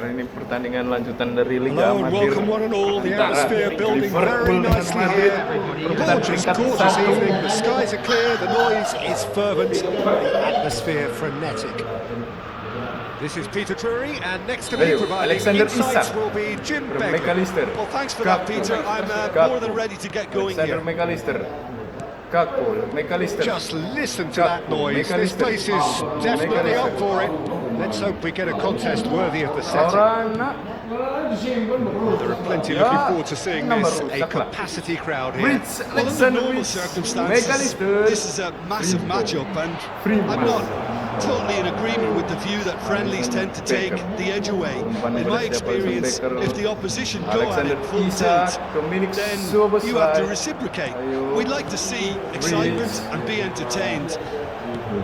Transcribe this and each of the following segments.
Karena ini pertandingan lanjutan dari Liga Hello and Amatir welcome one and all. The antara atmosphere building very Liverpool dengan nicely Madrid. here. Perebutan Gorgeous, peringkat gorgeous 1. evening. The skies are clear, the noise is fervent, the atmosphere frenetic. This is Peter Drury, and next to me Ayo, providing Alexander insights Isak. will be Jim Begley. McAllister. Well, thanks for that, Peter. I'm more than ready to get going Alexander here. McAllister. Gakpo, McAllister. Just listen to that noise. This McAllister. place is definitely up for it. Let's hope we get a contest worthy of the setting. Orana. There are plenty looking forward to seeing this. A capacity crowd here. Brits, Well, under Alexander normal Brits, circumstances, McAllister. this is a massive matchup, and I'm not totally in agreement with the view that friendlies tend to take the edge away. In my experience, if the opposition go at it full tilt, then you have to reciprocate. We'd like to see excitement and be entertained,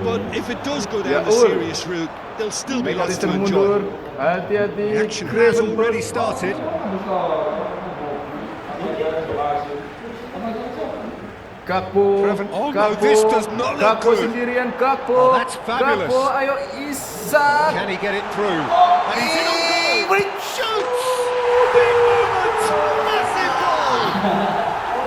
but if it does go down the serious route, there'll still be lots to enjoy. Hati-hati. The action has already started. Gakpo, Oh no, this does not look Gakpo good. sendirian, Gakpo. Oh, that's fabulous. Gakpo, ayo Isak. Can he get it through? And he's in on goal. Shoots! Big moment! Massive goal!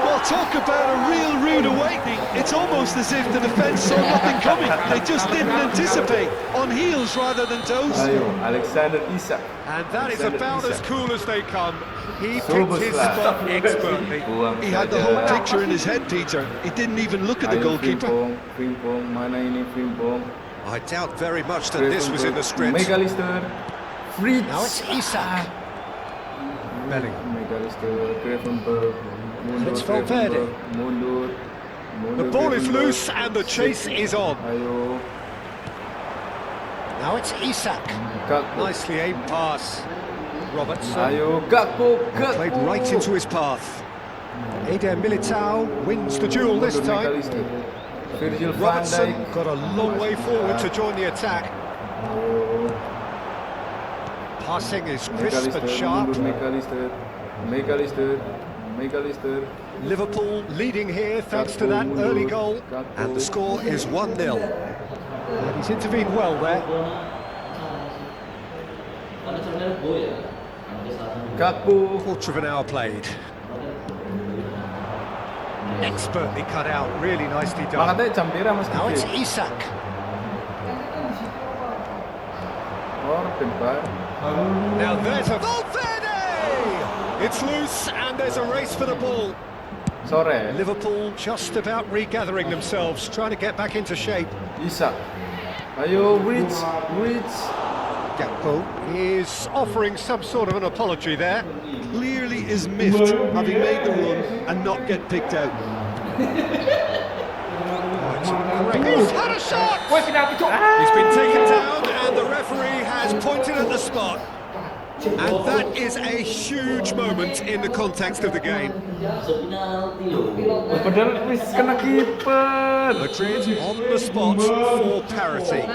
Well, talk about a real rude awakening. It's almost as if the defence saw nothing coming. They just didn't anticipate. On heels rather than toes. Ayo, Alexander Isak. And that is Alexander about as Isak. cool as they come. He picked his Sobosla. spot expertly. He had the whole picture in his head, Peter. He didn't even look at the goalkeeper. Frimpong, mana ini Frimpong? I doubt very much that this was in the script. McAllister. Fritz. Now it's Isak. Bellingham. McAllister, Gravenberg. It's Valverde. Mundur. The ball is loose and the chase is on. Ayo. Now it's Isak. Gakpo. Nicely aimed pass. Robertson. Ayo, Gakpo. Played right into his path. Eder Militao wins the duel this time. McAllister. Virgil van Robertson Dijk. got a long way forward to join the attack. Passing is crisp and sharp. McAllister. McAllister. Liverpool leading here thanks to that early goal. And the score is 1-0. And he's intervened well there. Gakpo. Quarter of an hour played. Expertly cut out, really nicely done. Makanya jam merah mas Now it's Kiki. Isak. Or Pemba. Now there's a Valverde! It's loose and there's a race for the ball. Sore. Liverpool just about regathering themselves, trying to get back into shape. Isak. Ayo, Rich. Gakpo is offering some sort of an apology there. Clearly is miffed, having made the run and not get picked out. He's had a shot! He's been taken down and the referee has pointed at the spot. And that is a huge moment in the context of the game. Padahal wis kena kiper. Madrid on the spot for parity.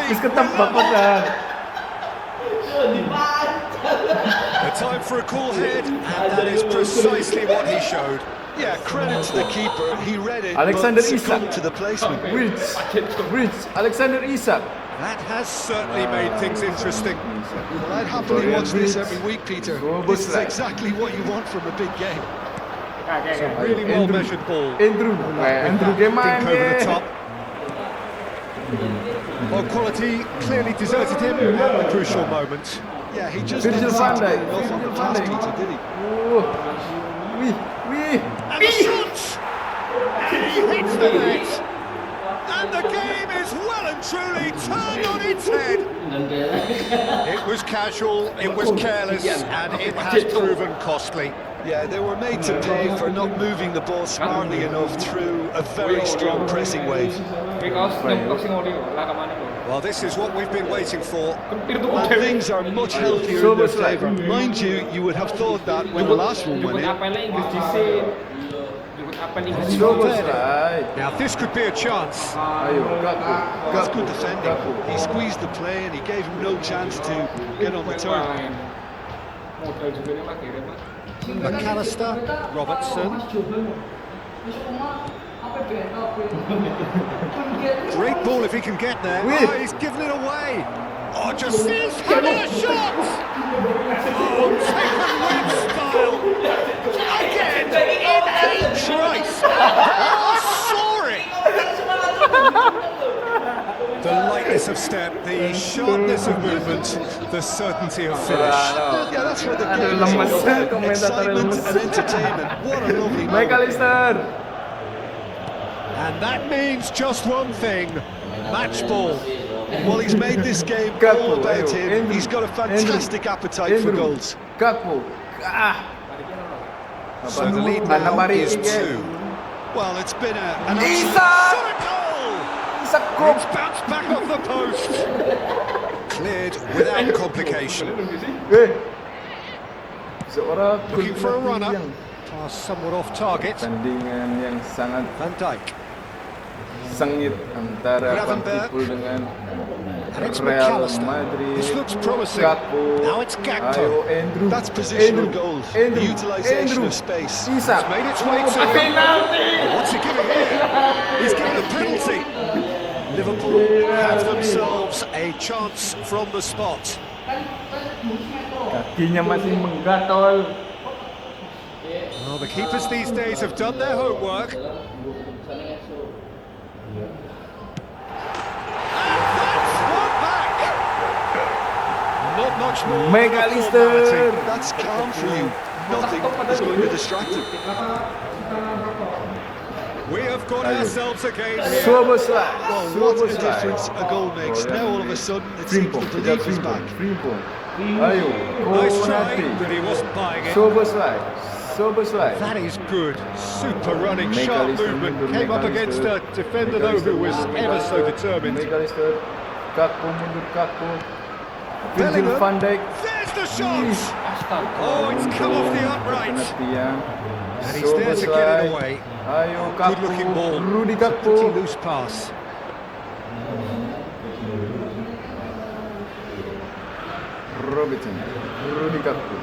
Wis ketebak padahal. A time for a cool head, and that is precisely what he showed. Yeah, credit to the keeper. He read it, Alexander but succumbed Isak. to the placement. Rich. Alexander Isak. That has certainly made things interesting. Well, I'd happily watch this every week, Peter. This is exactly what you want from a big game. It's a really well-measured ball. Andrew Dink gimana? over the top. Well, quality clearly deserted him at the crucial moment. Yeah, he just Virgil didn't van seem to Dijk. get enough on the pass, Peter, did he? Wih. And the shot! And he hits the net! And the game is well and truly turned on its head! It was casual, it was careless, and it has proven costly. Yeah, they were made to pay for not moving the ball smartly enough through a very strong pressing wave. Well, this is what we've been waiting for. And things are much healthier in their favour. Mind you, you would have thought that when the last one went in. Now, this could be a chance. That's good defending. He squeezed the play and he gave him no chance to get on the turn. McAllister, Robertson. Great ball if he can get there. Wait. Oh, he's given it away. Oh, just sees having a shot. Oh, taken with style. Again, in a trice. Oh, soaring. The lightness of step, the sharpness of movement, the certainty of finish. Yeah, that's what the game is all about. Excitement and entertainment. What a lovely moment. McAllister. And that means just one thing, match ball. Well, he's made this game all about him. He's got a fantastic appetite for goals. Gakpo. So the lead now is 2. Well, it's been an Isak! absolute goal. Isak It's bounced back off the post. Cleared without complication. Seorang Looking for a runner. yang Pass somewhat off target. pertandingan yang sangat Van Dijk. sengit antara Gravenberg. Liverpool dengan And it's Real McAllister. Madrid. This looks promising. Gakpo. Now it's Gakpo. Ayo Andrew. That's positional Andrew. goals. Andrew. Utilisation Andrew. of space. Isak. Made its way to penalty. What's he giving here? He's given a penalty. Liverpool have themselves a chance from the spot. Kakinya masih menggatol. Well, the keepers these days have done their homework. And that's one back. Not much more. McAllister. formality. That's calm for you. Nothing is going to distract him. We have got ourselves a game here. Soboslai. Well, what a difference a goal makes. Now all of a sudden it seems the belief is back. Frimpong. Ayo. Nice try, Konate. but he wasn't buying it. Soboslai. Soboslai. That is good. Super running, sharp McAllister movement. mundur, Came up against a McAllister. defender though who was ever so determined. McAllister. Gakpo mundur, Gakpo. Virgil Bellingham. van Dijk. There's the shot. Oh, it's come off the upright. Penaltian. And he's there to get it away. Ayo Gakpo. Good-looking ball. Rudy Pretty Gakpo. loose pass. Robertson. Rudy Gakpo.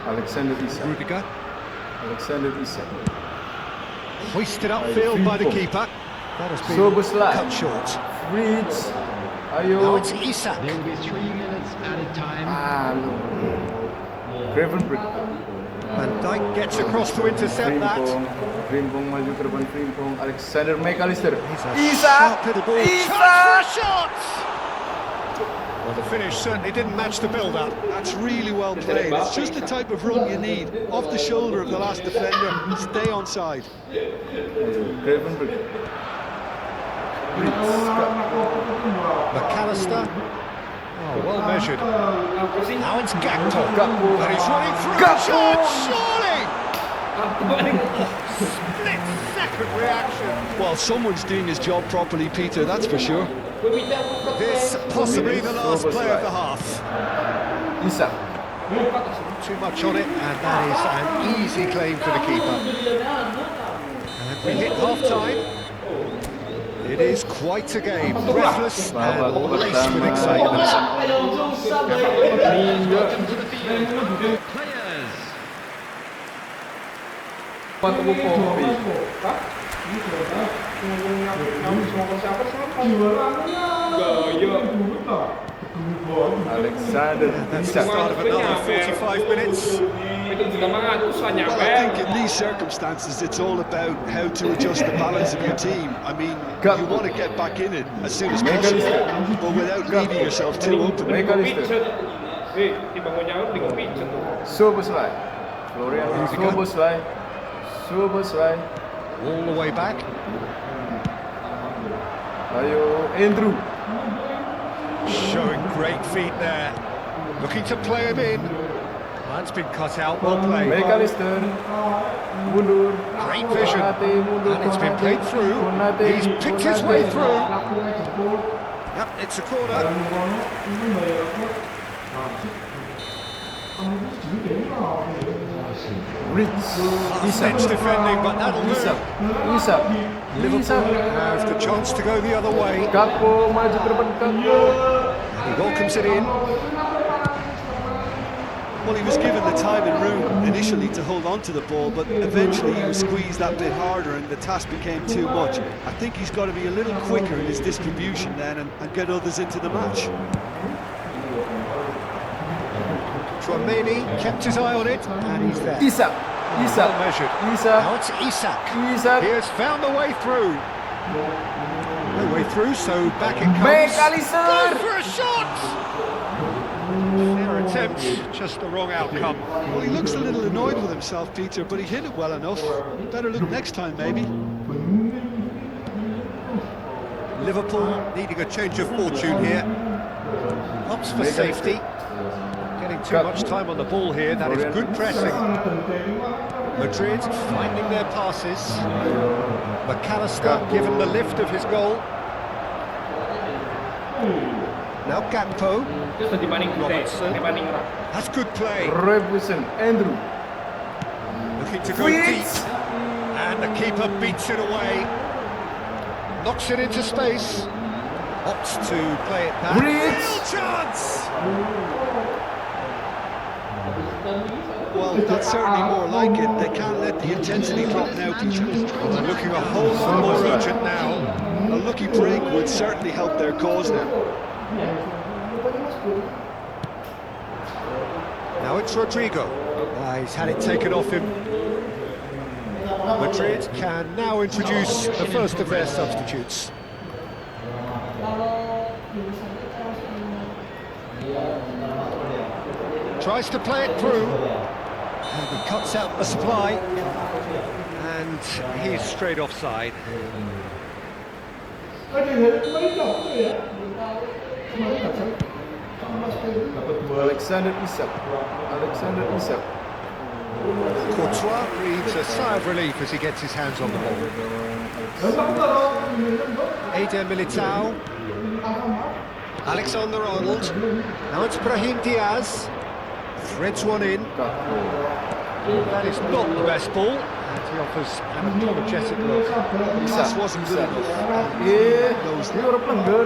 Alexander Isak. Rudiger Alexander Isak. hoisted upfield by the keeper. That has been Soboslai. cut short. Fritz. Now Ayo. it's Isak. Gravenberg. Van Dijk gets across to intercept that. Frimpong maju ke depan Frimpong. Alexander McAllister. He's a sharp little ball. Chance for a shot! Well, the finish certainly didn't match the build-up. That's really well played. It's just the type of run you need. Off the shoulder of the last defender. Stay onside. Gravenberg. McAllister. Oh, well measured. Now it's Gakpo. Gakpo. And he's running through the Gakpo. shot, surely! Split-second reaction. Well, someone's doing his job properly, Peter, that's for sure. This possibly the last play of the half. Isak. Too much on it, and that is an easy claim for the keeper. And we hit half-time. It is quite a game, breathless and laced with excitement. Alexander That's the Isak. start of another 45 minutes. Well, I think in these circumstances, it's all about how to adjust the balance of your team. I mean, you want to get back in it as soon as possible, but without leaving yourself too open. McAllister. Soboslai. Florian Soboslai. Soboslai. All the way back. Ayo Andrew. Showing great feet there. Looking to play him in. That's been cut out, well played. McAllister. Mundur. Great vision. Konate mundur. And it's been played through. Konate. He's picked his way through. Yep, it's a corner. Isak. Bench defending, but that'll do. Isak. Isak. Liverpool have the chance to go the other way. Gakpo maju ke depan Gakpo. He welcomes it in. Well, he was given the time and room initially to hold on to the ball, but eventually he was squeezed that bit harder and the task became too much. I think he's got to be a little quicker in his distribution then and get others into the match. Chouameni kept his eye on it, and he's there. Isak. Well measured. Now it's Isak. Isak. He has found the way through. No way through, so back it comes. McAllister. Goes for a shot! Fair attempt, just the wrong outcome. Well, he looks a little annoyed with himself, Peter, but he hit it well enough. Better look next time, maybe. Liverpool needing a change of fortune here. Opts for safety. Getting too much time on the ball here, that is good pressing. Madrid finding their passes. McAllister given the lift of his goal. Now Gakpo. Robertson. That's good play. Robertson. Andrew. Looking to go deep. And the keeper beats it away. Knocks it into space. Opts to play it back. Real chance! Well, that's certainly more like it. They can't let the intensity drop now, Peter. They're looking a whole lot more urgent now. A lucky break would certainly help their cause now. Now it's Rodrigo. He's had it taken off him. Madrid can now introduce the first of their substitutes. Tries to play it through. And he cuts out the supply. And he's straight offside. Alexander Isak. Courtois breathes a sigh of relief as he gets his hands on the ball. Eder Militao. Alexander-Arnold. Now it's Brahim Diaz. Threads one in. That is not the best ball. And he offers an apologetic look. That wasn't good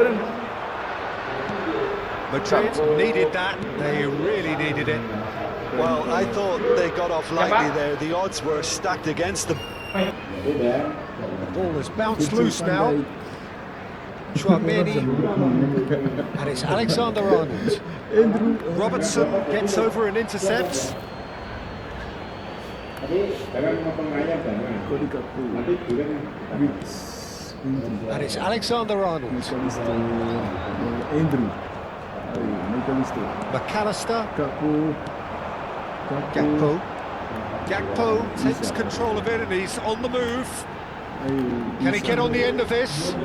enough. Madrid needed that. They really needed it. Well, I thought they got off lightly there. The odds were stacked against them. The ball has bounced loose now. Chouameni. And it's Alexander-Arnold. Robertson gets over and intercepts. And it's Alexander-Arnold. McAllister. Gakpo takes control of it and he's on the move. Can he get on the end of this?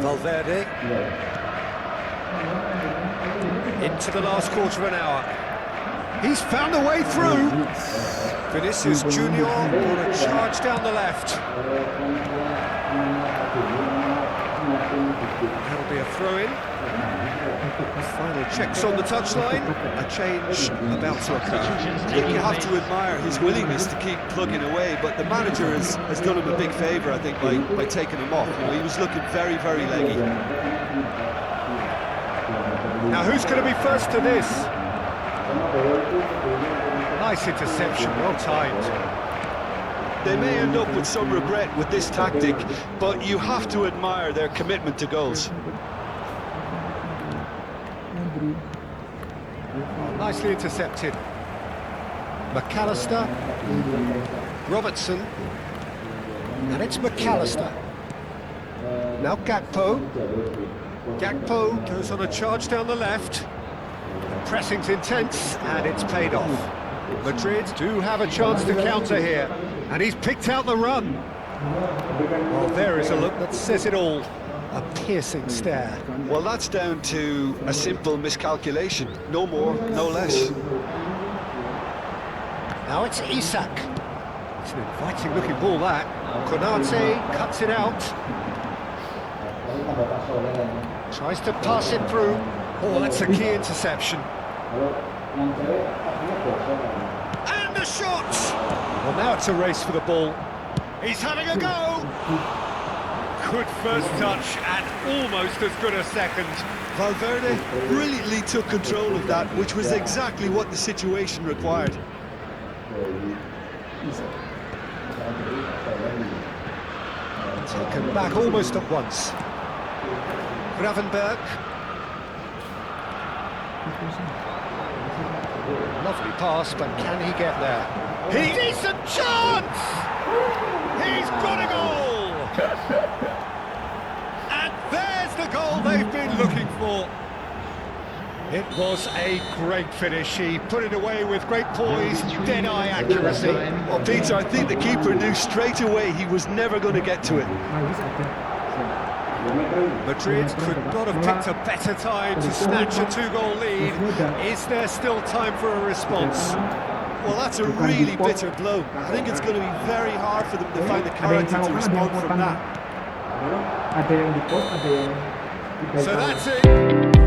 Valverde. Into the last quarter of an hour. He's found a way through. Vinicius Junior on a charge down the left. That'll be a throw-in. Final checks on the touchline. A change about to occur. I think you have to admire his willingness to keep plugging away, but the manager has done him a big favour, I think, by taking him off. You know, he was looking very, very leggy. Now who's going to be first to this? Nice interception, well timed. They may end up with some regret with this tactic, but you have to admire their commitment to goals. Nicely intercepted. McAllister. Robertson. And it's McAllister. Now Gakpo. Gakpo goes on a charge down the left. The pressing's intense and it's paid off. Madrid do have a chance to counter here. And he's picked out the run. Well, there is a look that says it all. A piercing stare. Well, that's down to a simple miscalculation. No more, no less. Now it's Isak. It's an inviting looking ball, that. Konate cuts it out. Tries to pass it through. Oh, that's a key interception. And a shot! Well, now it's a race for the ball. He's having a go! Good first touch and almost as good a second. Valverde brilliantly took control of that, which was exactly what the situation required. Taken back almost at once. Gravenberg. Lovely pass, but can he get there? Decent chance! He's got a goal! And there's the goal they've been looking for. It was a great finish. He put it away with great poise, dead-eye accuracy. Well, Peter, I think the keeper knew straight away he was never going to get to it. Madrid could not have picked a better time to snatch a two-goal lead. Is there still time for a response? Well, that's a really bitter blow. I think it's going to be very hard for them to find the character to respond from that. So that's it.